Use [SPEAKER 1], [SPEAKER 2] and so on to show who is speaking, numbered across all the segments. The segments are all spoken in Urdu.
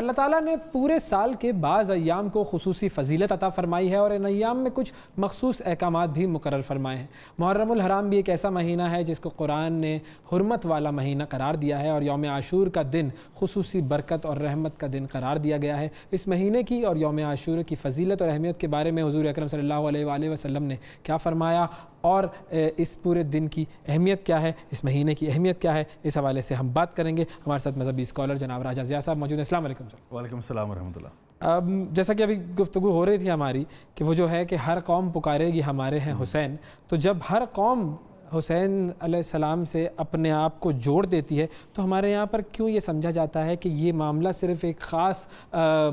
[SPEAKER 1] اللہ تعالیٰ نے پورے سال کے بعض ایام کو خصوصی فضیلت عطا فرمائی ہے اور ان ایام میں کچھ مخصوص احکامات بھی مقرر فرمائے ہیں۔ محرم الحرام بھی ایک ایسا مہینہ ہے جس کو قرآن نے حرمت والا مہینہ قرار دیا ہے اور یوم عاشور کا دن خصوصی برکت اور رحمت کا دن قرار دیا گیا ہے۔ اس مہینے کی اور یوم عاشور کی فضیلت اور اہمیت کے بارے میں حضور اکرم صلی اللہ علیہ وآلہ وسلم نے کیا فرمایا اور اس پورے دن کی اہمیت کیا ہے، اس مہینے کی اہمیت کیا ہے، اس حوالے سے ہم بات کریں گے۔ ہمارے ساتھ مذہبی اسکالر جناب راجہ ضیاء صاحب موجود ہیں۔ السلام علیکم سر۔
[SPEAKER 2] وعلیکم السلام ورحمۃ اللہ۔
[SPEAKER 1] جیسا کہ ابھی گفتگو ہو رہی تھی ہماری کہ وہ جو ہے کہ ہر قوم پکارے گی ہمارے ہیں حسین، تو جب ہر قوم حسین علیہ السلام سے اپنے آپ کو جوڑ دیتی ہے تو ہمارے یہاں پر کیوں یہ سمجھا جاتا ہے کہ یہ معاملہ صرف ایک خاص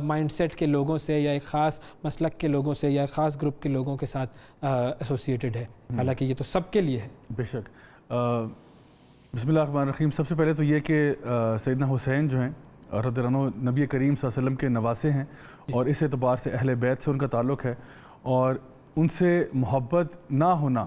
[SPEAKER 1] مائنڈ سیٹ کے لوگوں سے یا ایک خاص مسلک کے لوگوں سے یا ایک خاص گروپ کے لوگوں کے ساتھ ایسوسیٹڈ ہے، حالانکہ یہ تو سب کے لیے ہے؟
[SPEAKER 2] بے شک۔ بسم اللہ الرحمن الرحیم۔ سب سے پہلے تو یہ کہ سیدنا حسین جو ہیں رضی اللہ عنہ نبی کریم صلی اللہ علیہ وسلم کے نواسے ہیں اور اس اعتبار سے اہل بیت سے ان کا تعلق ہے، اور ان سے محبت نہ ہونا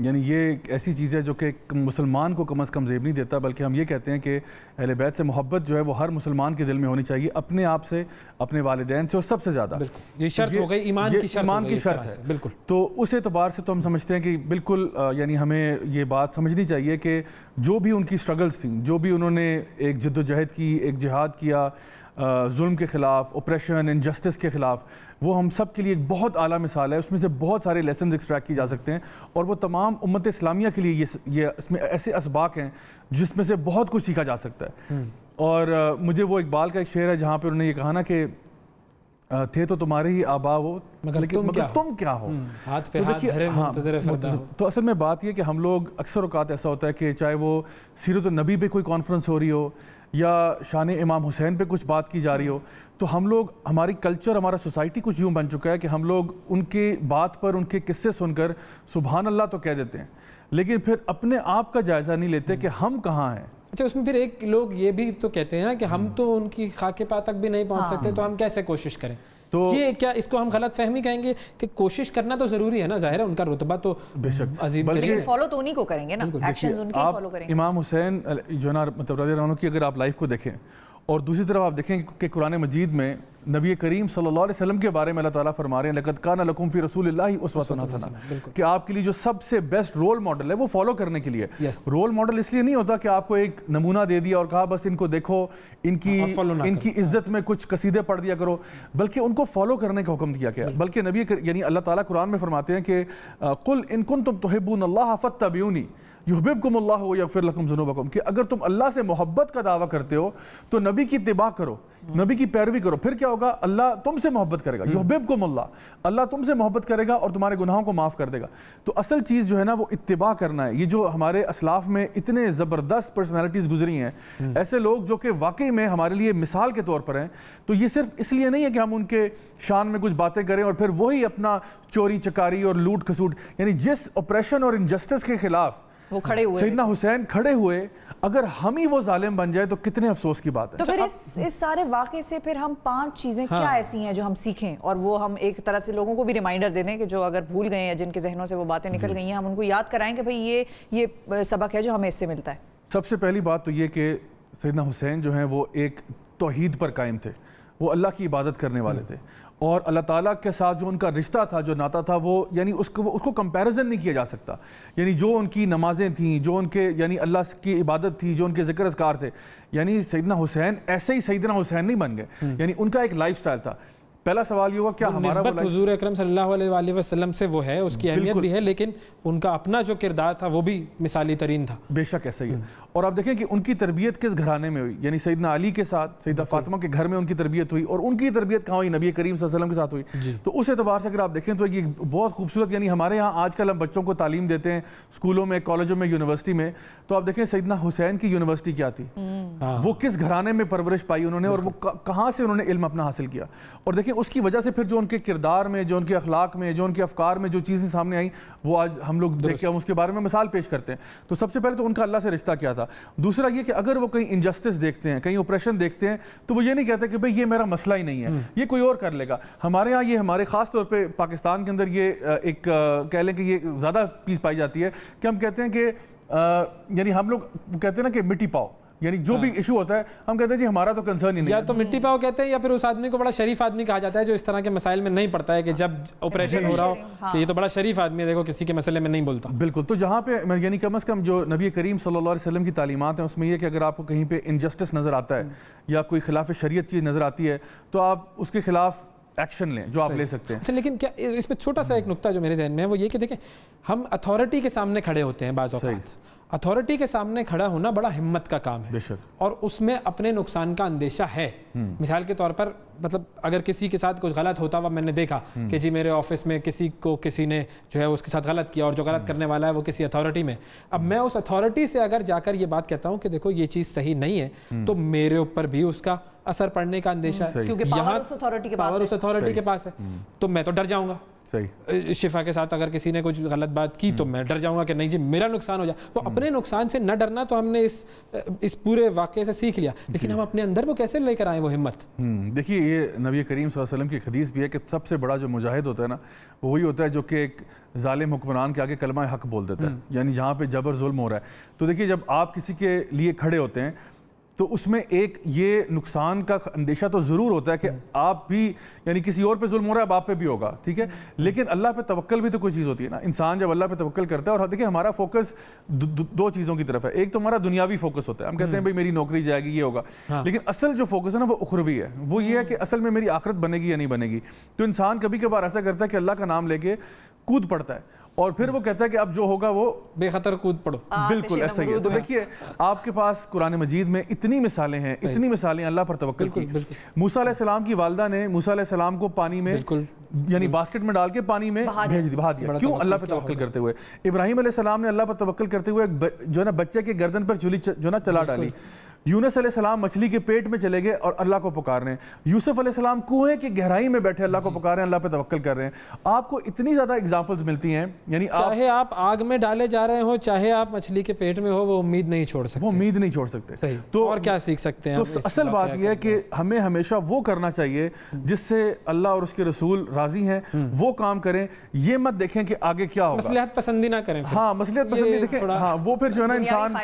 [SPEAKER 2] یعنی یہ ایک ایسی چیز ہے جو کہ مسلمان کو کم از کم زیب نہیں دیتا، بلکہ ہم یہ کہتے ہیں کہ اہل بیت سے محبت جو ہے وہ ہر مسلمان کے دل میں ہونی چاہیے، اپنے آپ سے، اپنے والدین سے، اور سب سے زیادہ
[SPEAKER 1] یہ شرط ہو گئی، ایمان کی شرط ہے۔ بالکل۔
[SPEAKER 2] تو اس اعتبار سے تو ہم سمجھتے ہیں کہ بالکل یعنی ہمیں یہ بات سمجھنی چاہیے کہ جو بھی ان کی سٹرگلز تھیں، جو بھی انہوں نے ایک جد و جہد کی، ایک جہاد کیا ظلم کے خلاف، اپریشن، انجسٹس کے خلاف، وہ ہم سب کے لیے ایک بہت اعلیٰ مثال ہے۔ اس میں سے بہت سارے لیسنز ایکسٹریکٹ کی جا سکتے ہیں، اور وہ تمام امت اسلامیہ کے لیے یہ اس میں ایسے اسباق ہیں جس میں سے بہت کچھ سیکھا جا سکتا ہے۔ اور مجھے وہ اقبال کا ایک شعر ہے جہاں پہ انہوں نے یہ کہا نا کہ تھے تو تمہارے ہی آبا ہو مگر تم کیا ہو،
[SPEAKER 1] ہاتھ پہ ہاتھ دھرے منتظر فردا ہو۔
[SPEAKER 2] تو اصل میں بات یہ کہ ہم لوگ اکثر اوقات ایسا ہوتا ہے کہ چاہے وہ سیرت النبی پہ کوئی کانفرنس ہو رہی ہو یا شان امام حسین پہ کچھ بات کی جا رہی ہو، تو ہم لوگ، ہماری کلچر، ہمارا سوسائٹی کچھ یوں بن چکا ہے کہ ہم لوگ ان کے بات پر، ان کے قصے سن کر سبحان اللہ تو کہہ دیتے ہیں، لیکن پھر اپنے آپ کا جائزہ نہیں لیتے کہ ہم کہاں ہیں۔
[SPEAKER 1] اچھا، اس میں پھر ایک لوگ یہ بھی تو کہتے ہیں نا کہ ہم تو ان کی خاک پا تک بھی نہیں پہنچ سکتے، تو ہم کیسے کوشش کریں؟ تو یہ کیا اس کو ہم غلط فہمی کہیں گے کہ کوشش کرنا تو ضروری ہے نا؟ ظاہر ہے ان کا رتبہ تو عظیم،
[SPEAKER 3] لیکن فالو تو انہی کو کریں گے نا، ایکشنز ان کے فالو کریں گے۔
[SPEAKER 2] امام حسین جو نا مطلب رضی اللہ عنہ کی اگر آپ لائف کو دیکھیں، اور دوسری طرف آپ دیکھیں کہ قرآن مجید میں نبی کریم صلی اللہ علیہ وسلم کے بارے میں اللہ تعالیٰ فرما رہے ہیں لَقَدْ كَانَ لَكُمْ فِي رَسُولِ اللَّهِ أُسْوَةٌ حَسَنَةٌ، کہ آپ کے لیے جو سب سے بیسٹ رول ماڈل ہے وہ فالو کرنے کے لیے۔ رول ماڈل اس لیے نہیں ہوتا کہ آپ کو ایک نمونہ دے دیا اور کہا بس ان کو دیکھو، ان کی عزت میں کچھ قصیدے پڑھ دیا کرو، بلکہ ان کو فالو کرنے کا حکم دیا گیا۔ بلکہ نبی یعنی اللہ تعالیٰ قرآن میں فرماتے ہیں کہ قُلْ إِن كُنتُمْ تُحِبُّونَ اللَّهَ فَاتَّبِعُونِي یحببکم اللہ ویغفر لکم ذنوبکم، کہ اگر تم اللہ سے محبت کا دعویٰ کرتے ہو تو نبی کی اتباع کرو، نبی کی پیروی کرو، پھر کیا ہوگا؟ اللہ تم سے محبت کرے گا، یحببکم اللہ تم سے محبت کرے گا اور تمہارے گناہوں کو معاف کر دے گا۔ تو اصل چیز جو ہے نا وہ اتباع کرنا ہے۔ یہ جو ہمارے اسلاف میں اتنے زبردست پرسنالٹیز گزری ہیں، ایسے لوگ جو کہ واقعی میں ہمارے لیے مثال کے طور پر ہیں، تو یہ صرف اس لیے نہیں ہے کہ ہم ان کے شان میں کچھ باتیں کریں اور پھر وہی اپنا چوری چکاری اور لوٹ کھسوٹ، یعنی جس اپریشن اور انجسٹس کے خلاف
[SPEAKER 3] وہ کھڑے ہوئے،
[SPEAKER 2] سیدنا حسین کھڑے ہوئے، اگر ہم ہی وہ ظالم بن جائے تو کتنے افسوس کی بات ہے۔
[SPEAKER 3] تو پھر اس سارے واقعے سے پھر ہم 5 چیزیں کیا ایسی ہیں جو ہم سیکھیں، اور وہ ہم ایک طرح سے لوگوں کو بھی ریمائنڈر دے دیں کہ جو اگر بھول گئے ہیں یا جن کے ذہنوں سے وہ باتیں نکل گئی ہیں، ہم ان کو یاد کرائیں کہ بھئی یہ سبق ہے جو ہمیں اس سے ملتا ہے۔
[SPEAKER 2] سب سے پہلی بات تو یہ کہ سیدنا حسین جو ہیں وہ ایک توحید پر قائم تھے، وہ اللہ کی عبادت کرنے والے تھے، اور اللہ تعالیٰ کے ساتھ جو ان کا رشتہ تھا، جو ناتا تھا، وہ یعنی اس کو کمپیریزن نہیں کیا جا سکتا۔ یعنی جو ان کی نمازیں تھیں، جو ان کے یعنی اللہ کی عبادت تھی، جو ان کے ذکر اذکار تھے، یعنی سیدنا حسین ایسے ہی سیدنا حسین نہیں بن گئے، یعنی ان کا ایک لائف سٹائل تھا۔ پہلا سوال یہ ہوا کیا ہمارا
[SPEAKER 1] نسبت حضور اکرم صلی اللہ علیہ وآلہ وسلم سے وہ ہے، اس کی اہمیت بھی ہے، لیکن ان کا اپنا جو کردار تھا وہ بھی مثالی ترین تھا۔
[SPEAKER 2] بے شک ایسا ہی ہے۔ اور آپ دیکھیں کہ ان کی تربیت کس گھرانے میں ہوئی، یعنی سیدنا علی کے ساتھ، سیدہ فاطمہ کے گھر میں ان کی تربیت ہوئی، اور ان کی تربیت کہاں ہوئی؟ نبی کریم صلی اللہ علیہ وسلم کے ساتھ ہوئی۔ تو اس اعتبار سے اگر آپ دیکھیں تو یہ بہت خوبصورت، یعنی ہمارے یہاں آج کل ہم بچوں کو تعلیم دیتے ہیں اسکولوں میں، کالجوں میں، یونیورسٹی میں، تو آپ دیکھیں سیدنا حسین کی یونیورسٹی کیا تھی، وہ کس گھرانے میں پرورش پائی انہوں نے، اور وہ کہاں سے انہوں نے علم اپنا حاصل کیا۔ اور دیکھیں اس کی وجہ سے پھر جو ان کے کردار میں، جو ان کے اخلاق میں، جو ان کے افکار میں جو چیزیں سامنے آئیں، وہ آج ہم لوگ دیکھ کے ہم اس کے بارے میں مثال پیش کرتے ہیں۔ تو سب سے پہلے تو ان کا اللہ سے رشتہ کیا تھا۔ دوسرا یہ کہ اگر وہ کہیں انجسٹس دیکھتے ہیں، کہیں اوپریشن دیکھتے ہیں، تو وہ یہ نہیں کہتے کہ بھئی یہ میرا مسئلہ ہی نہیں ہے، یہ کوئی اور کر لے گا۔ ہمارے ہاں یہ ہمارے خاص طور پہ پاکستان کے اندر یہ ایک کہہ لیں کہ یہ زیادہ چیز پائی جاتی ہے کہ ہم کہتے ہیں کہ یعنی ہم لوگ کہتے ہیں نا کہ مٹی پاؤ، یعنی جو بھی ایشو ہوتا ہے ہم کہتے ہیں جی ہمارا تو کنسرن ہی نہیں
[SPEAKER 1] یا تو مٹی پاؤ کہتے ہیں یا پھر اس آدمی کو بڑا شریف آدمی کہا جاتا ہے جو اس طرح کے مسائل میں نہیں پڑتا ہے کہ جب آپریشن ہو رہا ہو کہ یہ تو بڑا شریف آدمی ہے، دیکھو کسی کے مسئلے میں نہیں بولتا.
[SPEAKER 2] بالکل. تو جہاں پہ یعنی کم از کم جو نبی کریم صلی اللہ علیہ وسلم کی تعلیمات ہیں اس میں یہ کہ اگر آپ کو کہیں پہ انجسٹس نظر آتا ہے یا کوئی خلاف شریعت چیز نظر آتی ہے تو آپ اس کے خلاف ایکشن لیں جو آپ لے سکتے ہیں.
[SPEAKER 1] اچھا لیکن کیا اس پہ چھوٹا سا ایک نقطہ جو میرے ذہن میں ہے وہ یہ کہ دیکھیں ہم اتھارٹی کے سامنے کھڑے ہوتے ہیں بعض اوقات. اتھارٹی کے سامنے کھڑا ہونا بڑا ہمت کا کام ہے اور اس میں اپنے نقصان کا اندیشہ ہے. مثال کے طور پر مطلب اگر کسی کے ساتھ کچھ غلط ہوتا ہوا میں نے دیکھا کہ جی میرے آفس میں کسی نے جو ہے اس کے ساتھ غلط کیا اور جو غلط کرنے والا ہے وہ کسی اتھارٹی میں، اب میں اس اتھارٹی سے اگر جا کر یہ بات کہتا ہوں کہ دیکھو یہ چیز صحیح نہیں ہے تو میرے اوپر بھی اس کا اثر پڑنے کا اندیشہ ہے
[SPEAKER 3] کیونکہ پاور اس اتھارٹی
[SPEAKER 1] کے پاس ہے تو میں تو ڈر جاؤں گا. شفا کے ساتھ اگر کسی نے کچھ غلط بات کی تو میں ڈر جاؤں گا کہ نہیں جی میرا نقصان ہو جائے. تو اپنے نقصان سے نہ ڈرنا تو ہم نے اس پورے واقعے سے سیکھ لیا، لیکن ہم اپنے اندر وہ کیسے لے کر آئیں وہ ہمت؟
[SPEAKER 2] دیکھیے یہ نبی کریم صلی اللہ علیہ وسلم کی حدیث بھی ہے کہ سب سے بڑا جو مجاہد ہوتا ہے نا وہ وہی ہوتا ہے جو کہ ایک ظالم حکمران کے آگے کلمہ حق بول دیتا ہے، یعنی جہاں پہ جبر ظلم ہو رہا ہے. تو دیکھیے جب آپ کسی کے لیے کھڑے ہوتے ہیں تو اس میں ایک یہ نقصان کا اندیشہ تو ضرور ہوتا ہے کہ آپ بھی یعنی کسی اور پہ ظلم ہو رہا ہے اب آپ پہ بھی ہوگا، ٹھیک ہے، لیکن اللہ پہ توکل بھی تو کوئی چیز ہوتی ہے نا. انسان جب اللہ پہ توکل کرتا ہے اور دیکھیں ہمارا فوکس دو چیزوں کی طرف ہے. ایک تو ہمارا دنیاوی فوکس ہوتا ہے، ہم کہتے ہیں بھائی میری نوکری جائے گی یہ ہوگا، لیکن اصل جو فوکس ہے نا وہ اخروی ہے. وہ یہ ہے کہ اصل میں میری آخرت بنے گی یا نہیں بنے گی. تو انسان کبھی کبھار ایسا کرتا ہے کہ اللہ کا نام لے کے کود پڑتا ہے اور پھر وہ کہتا ہے کہ اب جو ہوگا وہ
[SPEAKER 1] بے خطر کود پڑو.
[SPEAKER 2] بالکل ایسا ہی ہے. تو دیکھیے آپ کے پاس قرآن مجید میں اتنی مثالیں ہیں اللہ پر توکل کی. موسیٰ علیہ السلام کی والدہ نے موسیٰ علیہ السلام کو پانی میں یعنی باسکٹ میں ڈال کے پانی میں بہا دیا. کیوں؟ اللہ پہ توکل کرتے ہوئے. ابراہیم علیہ السلام نے اللہ پر توکل کرتے ہوئے جو ہے نا بچے کے گردن پر چولی جو نا چلا ڈالی. یونس علیہ السلام مچھلی کے پیٹ میں چلے گئے اور اللہ کو پکار رہے ہیں. یوسف علیہ السلام کنویں کی گہرائی میں بیٹھے اللہ کو پکار رہے ہیں، اللہ پہ توکل کر رہے ہیں. آپ کو اتنی زیادہ اگزامپلز ملتی ہیں، یعنی
[SPEAKER 1] چاہے آپ آگ میں ڈالے جا رہے ہوں چاہے آپ مچھلی کے پیٹ میں ہو وہ امید نہیں چھوڑ سکتے.
[SPEAKER 2] وہ امید نہیں چھوڑ سکتے.
[SPEAKER 1] تو اور کیا سیکھ سکتے ہیں؟
[SPEAKER 2] تو اصل بات یہ ہے کہ ہمیں ہمیشہ وہ کرنا چاہیے جس سے اللہ اور اس کے رسول راضی ہیں، وہ کام کریں. یہ مت دیکھیں کہ آگے کیا ہوگا،
[SPEAKER 1] مصلحت پسندی نہ کریں.
[SPEAKER 2] ہاں مصلحت پسندی دیکھیں، ہاں وہ پھر جو ہے نا انسان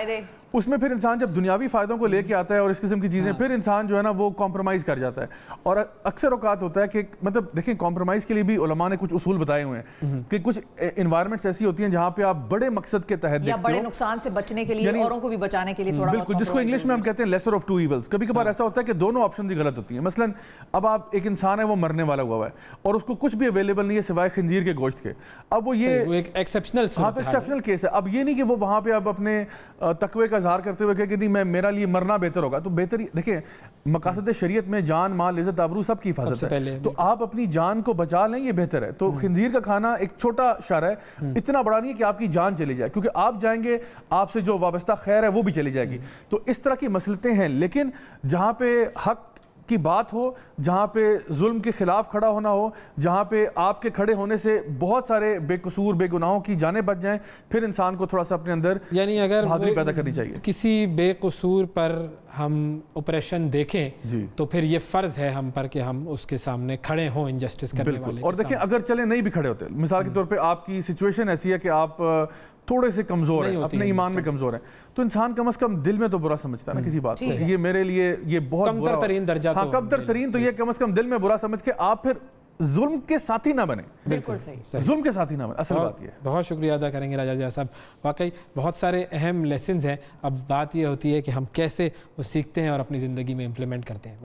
[SPEAKER 2] اس میں پھر انسان جب دنیاوی فائدوں کو لے کے آتا ہے اور اس قسم کی چیزیں پھر انسان جو ہے نا وہ کمپرومائز کر جاتا ہے. اور اکثر اوقات ہوتا ہے کہ مطلب دیکھیں کمپرومائز کے لیے بھی علماء نے کچھ اصول بتائے ہوئے ہیں کہ کچھ انوائرمنٹس ایسی ہوتی ہیں جہاں پہ آپ بڑے مقصد کے تحت
[SPEAKER 3] یا بڑے نقصان سے بچنے کے لیے اوروں کو بھی بچانے کے لیے تھوڑا
[SPEAKER 2] بالکل، جس کو انگلش میں ہم کہتے ہیں لیسر آف ٹو ایولز. کبھی کبھار ایسا ہوتا ہے کہ دونوں آپشن ہی غلط ہوتی ہیں. مثلا اب آپ ایک انسان ہے وہ مرنے والا ہوا ہے اور اس کو کچھ بھی اویلیبل نہیں ہے سوائے خنزیر کے گوشت کے. اب وہ یہ
[SPEAKER 1] ایک ایکسیپشنل
[SPEAKER 2] کیس ہے. اب یہ نہیں کہ وہ وہاں پہ اب اپنے تقوی کا اظہار کرتے ہوئے کہ میں میرا لیے مرنا بہتر ہوگا. تو بہتر دیکھیں مقاصد شریعت میں جان مال عزت آبرو سب کی حفاظت ہے، تو آپ اپنی جان کو بچا لیں یہ بہتر ہے. تو خنزیر کا کھانا ایک چھوٹا اشارہ ہے، اتنا بڑا نہیں ہے کہ آپ کی جان چلی جائے، کیونکہ آپ جائیں گے آپ سے جو وابستہ خیر ہے وہ بھی چلی جائے گی. تو اس طرح کی مصلحتیں ہیں، لیکن جہاں پہ حق کی بات ہو، جہاں پہ ظلم کے خلاف کھڑا ہونا ہو، جہاں پہ آپ کے کھڑے ہونے سے بہت سارے بے قصور بے گناہوں کی جانیں بچ جائیں، پھر انسان کو تھوڑا سا اپنے اندر
[SPEAKER 1] یعنی اگر
[SPEAKER 2] بہادری پیدا کرنی چاہیے.
[SPEAKER 1] کسی بے قصور پر ہم آپریشن دیکھیں تو پھر یہ فرض ہے ہم پر کہ ہم اس کے سامنے کھڑے ہوں انجسٹس کرنے والے.
[SPEAKER 2] اور دیکھیں اگر چلیں نہیں بھی کھڑے ہوتے، مثال کے طور پہ آپ کی سچویشن ایسی ہے کہ آپ تھوڑے سے کمزور ہیں، اپنے ایمان میں کمزور ہیں، تو انسان کم از کم دل میں تو برا سمجھتا ہے نا کسی بات کو، یہ میرے لیے یہ بہت برا،
[SPEAKER 1] کم ترین درجہ،
[SPEAKER 2] ہاں کم ترین، تو یہ کم از کم دل میں برا سمجھ کے آپ پھر ظلم کے ساتھی نہ بنیں.
[SPEAKER 3] بالکل صحیح،
[SPEAKER 2] ظلم کے ساتھی نہ بنیں. اصل بات یہ ہے.
[SPEAKER 1] بہت شکریہ ادا کریں گے راجہ ضیاء صاحب. واقعی بہت سارے اہم لیسنز ہیں. اب بات یہ ہوتی ہے کہ ہم کیسے وہ سیکھتے ہیں اور اپنی زندگی میں امپلیمنٹ کرتے ہیں.